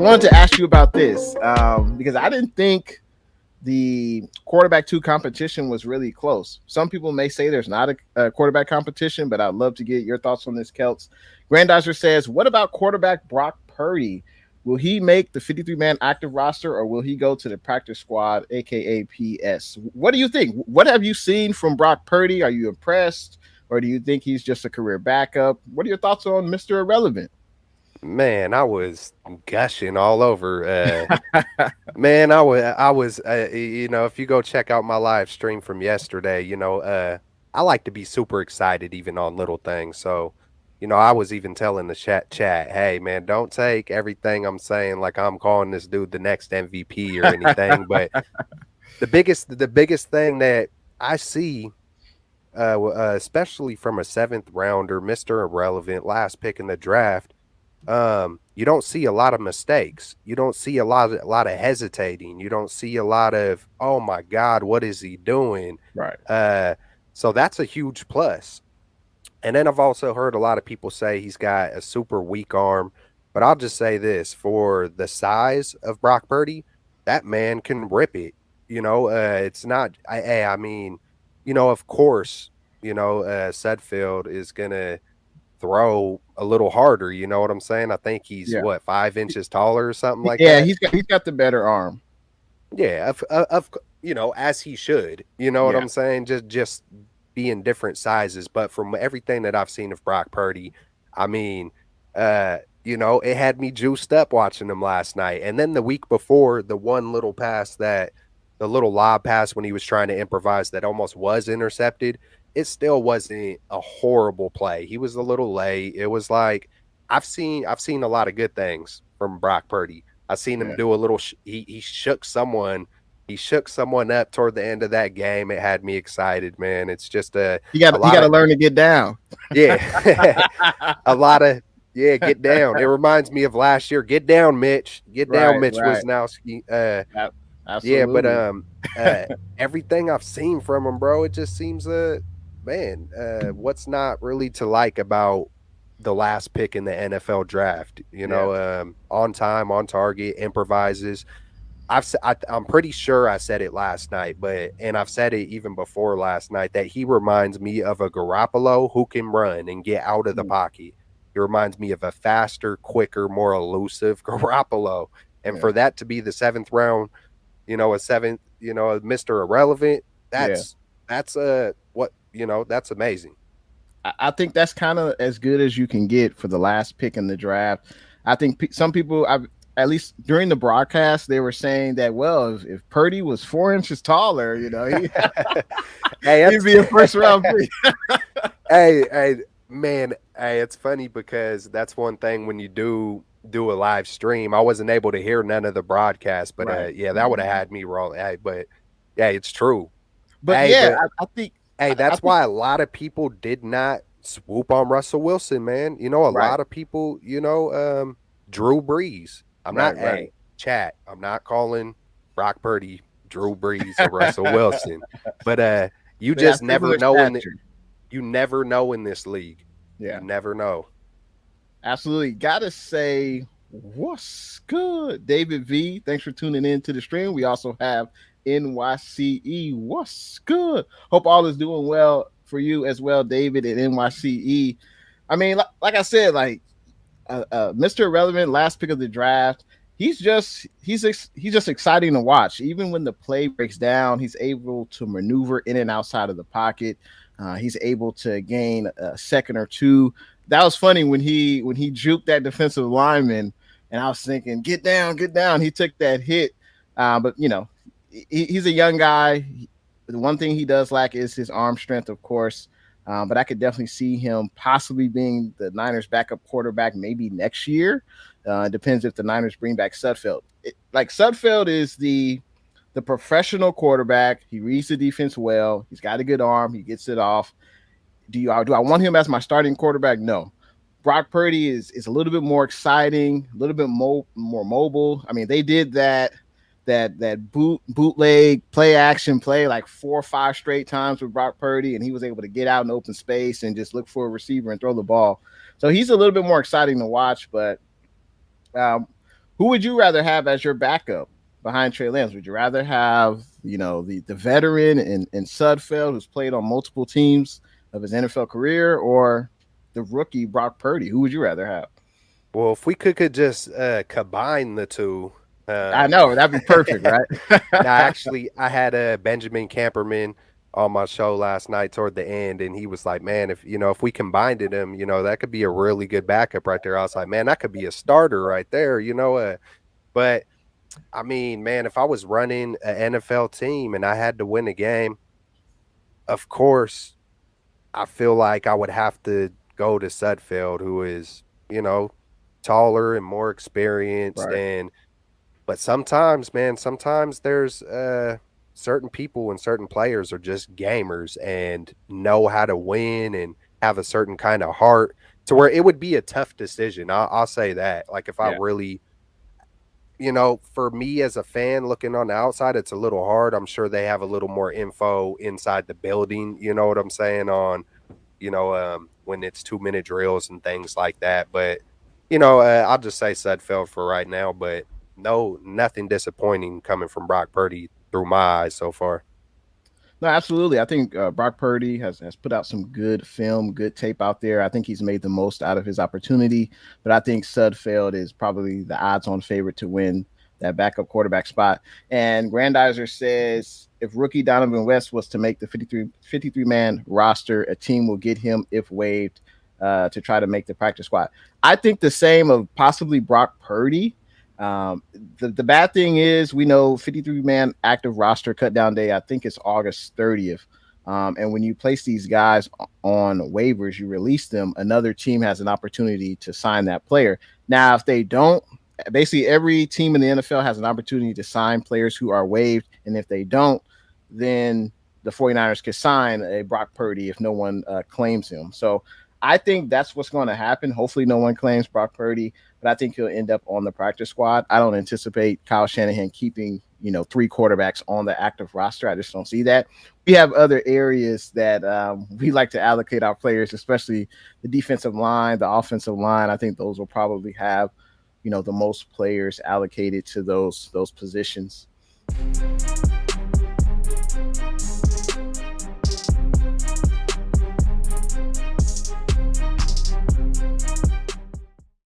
wanted to ask you about this because I didn't think the quarterback two competition was really close. Some people may say there's not a quarterback competition, but I'd love to get your thoughts on this, Keltz. Grandizer says, what about quarterback Brock Purdy? Will he make the 53-man active roster or will he go to the practice squad, aka PS? What do you think? What have you seen from Brock Purdy? Are you impressed or do you think he's just a career backup? What are your thoughts on Mr. Irrelevant? Man, I was gushing all over. Man, I was, if you go check out my live stream from yesterday, I like to be super excited even on little things. So, I was even telling the chat, hey, man, don't take everything I'm saying like I'm calling this dude the next MVP or anything. But the biggest thing that I see, especially from a seventh rounder, Mr. Irrelevant, last pick in the draft. You don't see a lot of mistakes. You don't see a lot of hesitating. You don't see a lot of, oh my God, what is he doing? Right. So that's a huge plus. And then I've also heard a lot of people say he's got a super weak arm. But I'll just say this, for the size of Brock Purdy, that man can rip it. It's not, I mean, of course, Sudfeld is going to throw a little harder, you know what I'm saying? I think he's 5 inches taller or something like Yeah, that. he's got the better arm. Yeah, of as he should. You know what I'm saying? Just being different sizes, but from everything that I've seen of Brock Purdy, I mean, it had me juiced up watching him last night. And then the week before, the one little pass the little lob pass when he was trying to improvise that almost was intercepted, it still wasn't a horrible play. He was a little late. It was like I've seen a lot of good things from Brock Purdy. I've seen him do a little. He shook someone. He shook someone up toward the end of that game. It had me excited, man. It's just you got to learn to get down. Yeah, a lot of get down. It reminds me of last year. Get down, Mitch. Get down, Mitch Wisnowski. Absolutely. Yeah, but everything I've seen from him, bro, it just seems what's not really to like about the last pick in the NFL draft? On time, on target, improvises. I'm pretty sure I said it last night, and I've said it even before last night, that he reminds me of a Garoppolo who can run and get out of the pocket. He reminds me of a faster, quicker, more elusive Garoppolo. And for that to be the seventh round, Mr. Irrelevant, that's amazing. I think that's kind of as good as you can get for the last pick in the draft. I think some people, at least during the broadcast, they were saying that, well, if Purdy was 4 inches taller, he'd be a first round pick. Hey, man, it's funny because that's one thing when you do a live stream. I wasn't able to hear none of the broadcast, but that would have had me wrong. But it's true. But I think that's why a lot of people did not swoop on Russell Wilson, man. A lot of people, Drew Brees. Chat. I'm not calling Brock Purdy Drew Brees or Russell Wilson, but you just never know you never know in this league. Yeah, you never know. Absolutely. Gotta say, what's good, David V? Thanks for tuning in to the stream. We also have NYCE. What's good? Hope all is doing well for you as well, David, at NYCE. I mean, like I said, Mr. Irrelevant, last pick of the draft. He's just exciting to watch. Even when the play breaks down, he's able to maneuver in and outside of the pocket. He's able to gain a second or two. That was funny when he juked that defensive lineman, and I was thinking, get down. He took that hit, but he's a young guy. The one thing he does lack is his arm strength, of course. But I could definitely see him possibly being the Niners' backup quarterback maybe next year. It depends if the Niners bring back Sudfeld. Sudfeld is the professional quarterback. He reads the defense well. He's got a good arm. He gets it off. Do I want him as my starting quarterback? No. Brock Purdy is a little bit more exciting, a little bit more mobile. I mean, they did that bootleg play action play like 4 or 5 straight times with Brock Purdy, and he was able to get out in open space and just look for a receiver and throw the ball. So he's a little bit more exciting to watch. But Who would you rather have as your backup behind Trey Lance? Would you rather have, the veteran in Sudfeld, who's played on multiple teams of his NFL career, or the rookie Brock Purdy? Who would you rather have? Well, if we could just combine the two. I know that'd be perfect, right? Now, actually, I had a Benjamin Camperman on my show last night toward the end, and he was like, "Man, if we combined him, that could be a really good backup right there." I was like, "Man, that could be a starter right there," But I mean, man, if I was running an NFL team and I had to win a game, of course, I feel like I would have to go to Sudfeld, who is, taller and more experienced. Right. But sometimes, man, sometimes there's certain people and certain players are just gamers and know how to win and have a certain kind of heart to where it would be a tough decision. I'll say that. Like if I Yeah. really, for me as a fan looking on the outside, it's a little hard. I'm sure they have a little more info inside the building. You know what I'm saying? On, when it's 2-minute drills and things like that. But, I'll just say Sudfeld for right now. But no, nothing disappointing coming from Brock Purdy through my eyes so far. No, absolutely. I think Brock Purdy has put out some good film, good tape out there. I think he's made the most out of his opportunity, but I think Sudfeld is probably the odds-on favorite to win that backup quarterback spot. And Grandizer says if rookie Donovan West was to make the 53-man roster, a team will get him if waived to try to make the practice squad. I think the same of possibly Brock Purdy. Um, the bad thing is we know 53-man active roster cut down day. I think it's August 30th. And when you place these guys on waivers, you release them. Another team has an opportunity to sign that player. Now, if they don't, basically every team in the NFL has an opportunity to sign players who are waived. And if they don't, then the 49ers can sign a Brock Purdy if no one claims him. So I think that's what's going to happen. Hopefully no one claims Brock Purdy, but I think he'll end up on the practice squad. I don't anticipate Kyle Shanahan keeping, 3 quarterbacks on the active roster. I just don't see that. We have other areas that we like to allocate our players, especially the defensive line, the offensive line. I think those will probably have, the most players allocated to those positions.